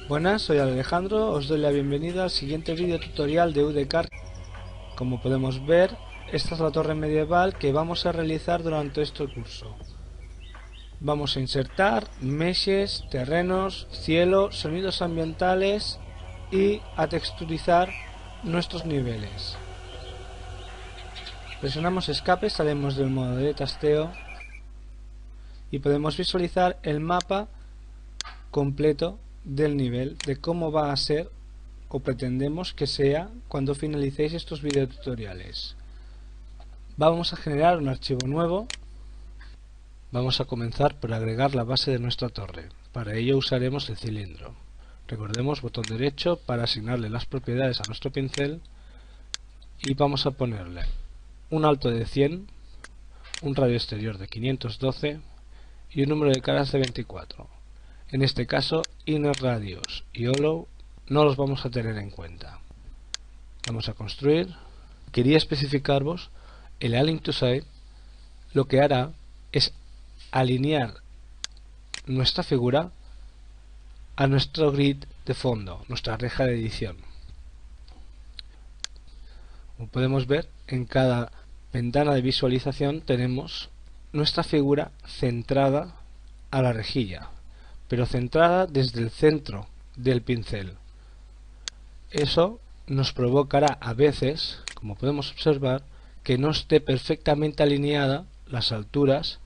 Buenas, soy Alejandro, os doy la bienvenida al siguiente vídeo tutorial de UDCAR. Como podemos ver, esta es la torre medieval que vamos a realizar durante este curso. Vamos a insertar meshes, terrenos, cielo, sonidos ambientales y a texturizar nuestros niveles. Presionamos escape, salimos del modo de tasteo y podemos visualizar el mapa completo del nivel, de cómo va a ser o pretendemos que sea cuando finalicéis estos videotutoriales. Vamos a generar un archivo nuevo. Vamos a comenzar por agregar la base de nuestra torre. Para ello usaremos el cilindro. Recordemos botón derecho para asignarle las propiedades a nuestro pincel y vamos a ponerle un alto de 100, un radio exterior de 512 y un número de caras de 24. En este caso, Inner Radius y Hollow no los vamos a tener en cuenta. Vamos a construir. Quería especificaros el Align to Side. Lo que hará es alinear nuestra figura a nuestro grid de fondo, nuestra reja de edición. Como podemos ver, en cada ventana de visualización tenemos nuestra figura centrada a la rejilla, pero centrada desde el centro del pincel. Eso nos provocará a veces, como podemos observar, que no esté perfectamente alineada las alturas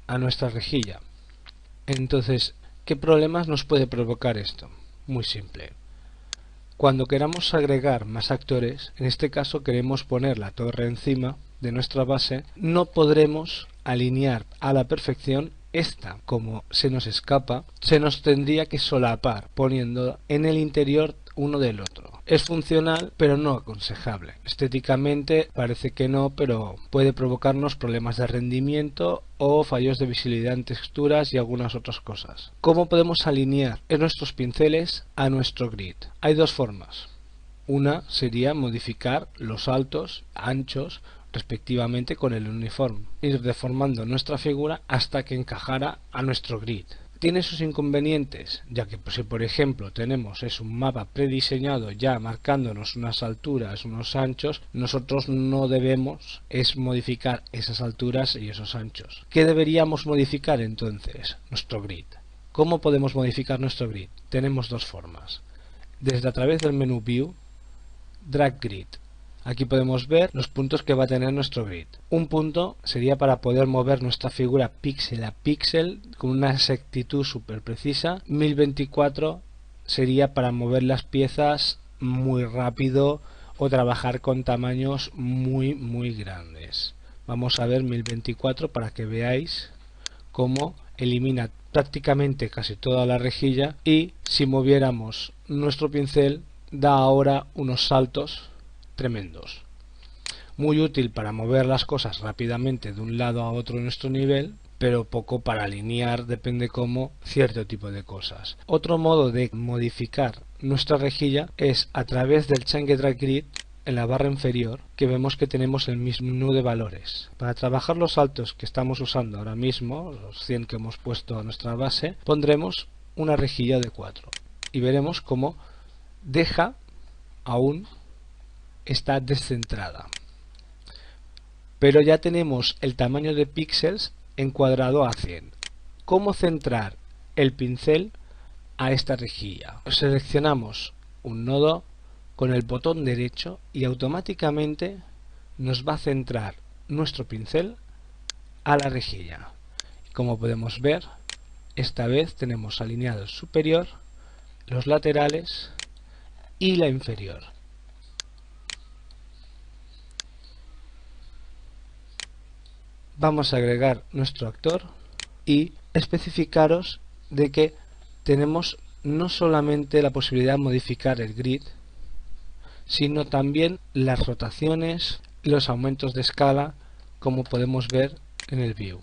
a nuestra rejilla. Entonces, ¿qué problemas nos puede provocar esto? Muy simple. Cuando queramos agregar más actores, en este caso queremos poner la torre encima de nuestra base, no podremos alinear a la perfección. Esta, como se nos escapa, se nos tendría que solapar poniendo en el interior uno del otro. Es funcional, pero no aconsejable. Estéticamente parece que no, pero puede provocarnos problemas de rendimiento o fallos de visibilidad en texturas y algunas otras cosas. ¿Cómo podemos alinear en nuestros pinceles a nuestro grid? Hay dos formas. Una sería modificar los altos, anchos, respectivamente con el uniforme, ir deformando nuestra figura hasta que encajara a nuestro grid. Tiene sus inconvenientes, ya que si por ejemplo tenemos un mapa prediseñado ya marcándonos unas alturas, unos anchos, nosotros no debemos modificar esas alturas y esos anchos. ¿Qué deberíamos modificar entonces? Nuestro grid. ¿Cómo podemos modificar nuestro grid? Tenemos dos formas. Desde a través del menú View, Drag Grid. Aquí podemos ver los puntos que va a tener nuestro grid. Un punto sería para poder mover nuestra figura píxel a píxel con una exactitud súper precisa. 1024 sería para mover las piezas muy rápido o trabajar con tamaños muy grandes. Vamos a ver 1024 para que veáis cómo elimina prácticamente casi toda la rejilla, y si moviéramos nuestro pincel da ahora unos saltos tremendos. Muy útil para mover las cosas rápidamente de un lado a otro en nuestro nivel, pero poco para alinear, depende cómo, cierto tipo de cosas. Otro modo de modificar nuestra rejilla es a través del Change Drag Grid. En la barra inferior que vemos que tenemos el mismo menú de valores. Para trabajar los saltos que estamos usando ahora mismo, los 100 que hemos puesto a nuestra base, pondremos una rejilla de 4 y veremos cómo deja aún está descentrada, pero ya tenemos el tamaño de píxeles encuadrado a 100. ¿Cómo centrar el pincel a esta rejilla? Seleccionamos un nodo con el botón derecho y automáticamente nos va a centrar nuestro pincel a la rejilla. Como podemos ver, esta vez tenemos alineado el superior, los laterales y la inferior. Vamos a agregar nuestro actor y especificaros de que tenemos no solamente la posibilidad de modificar el grid, sino también las rotaciones y los aumentos de escala, como podemos ver en el View.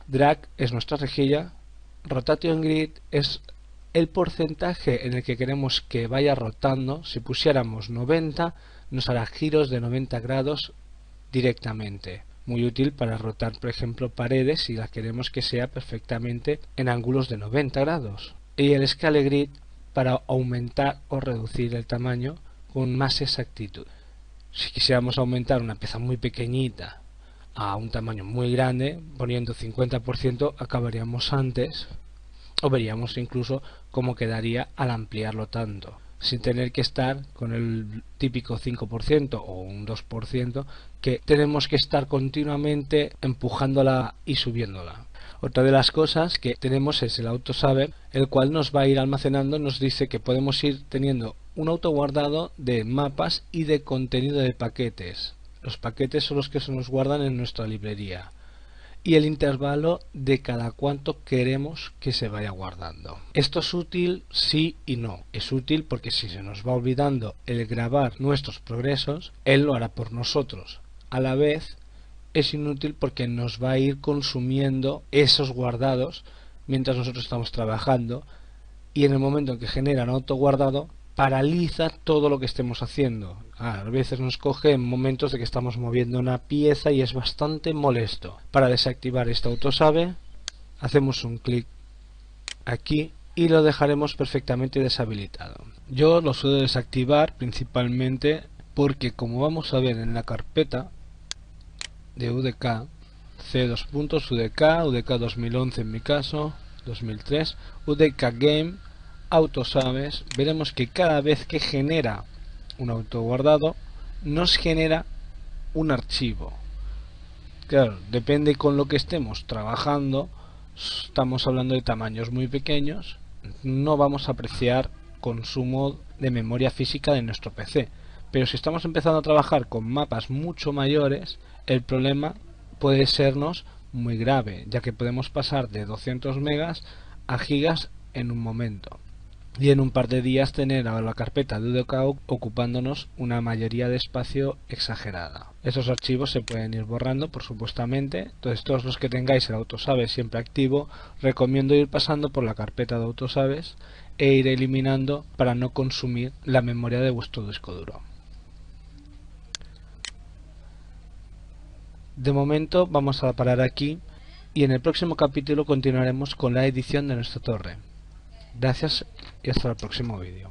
Drag es nuestra rejilla, Rotation Grid es el porcentaje en el que queremos que vaya rotando. Si pusiéramos 90, nos hará giros de 90 grados directamente. Muy útil para rotar, por ejemplo, paredes si las queremos que sea perfectamente en ángulos de 90 grados. Y el Scale Grid para aumentar o reducir el tamaño con más exactitud. Si quisiéramos aumentar una pieza muy pequeñita a un tamaño muy grande, poniendo 50%, acabaríamos antes, o veríamos incluso cómo quedaría al ampliarlo tanto, sin tener que estar con el típico 5% o un 2% que tenemos que estar continuamente empujándola y subiéndola. Otra de las cosas que tenemos es el autosave, el cual nos va a ir almacenando, nos dice que podemos ir teniendo un autoguardado de mapas y de contenido de paquetes. Los paquetes son los que se nos guardan en nuestra librería. Y el intervalo de cada cuánto queremos que se vaya guardando. Esto es útil sí y no. Es útil porque si se nos va olvidando el grabar nuestros progresos, él lo hará por nosotros. A la vez es inútil porque nos va a ir consumiendo esos guardados mientras nosotros estamos trabajando, y en el momento en que genera un autoguardado paraliza todo lo que estemos haciendo. A veces nos coge en momentos de que estamos moviendo una pieza y es bastante molesto. Para desactivar este autosave hacemos un clic aquí y lo dejaremos perfectamente deshabilitado. Yo lo suelo desactivar principalmente porque, como vamos a ver en la carpeta de UDK, C2.UDK, UDK 2011 en mi caso, 2003, UDK Game, autosaves, veremos que cada vez que genera un autoguardado nos genera un archivo. Claro, depende con lo que estemos trabajando. Estamos hablando de tamaños muy pequeños, no vamos a apreciar consumo de memoria física de nuestro PC, pero si estamos empezando a trabajar con mapas mucho mayores, el problema puede sernos muy grave, ya que podemos pasar de 200 megas a gigas en un momento, y en un par de días tener a la carpeta de UDK ocupándonos una mayoría de espacio exagerada. Esos archivos se pueden ir borrando, por supuestamente. Entonces, todos los que tengáis el autosaves siempre activo, recomiendo ir pasando por la carpeta de autosaves e ir eliminando para no consumir la memoria de vuestro disco duro. De momento vamos a parar aquí y en el próximo capítulo continuaremos con la edición de nuestra torre. Gracias y hasta el próximo vídeo.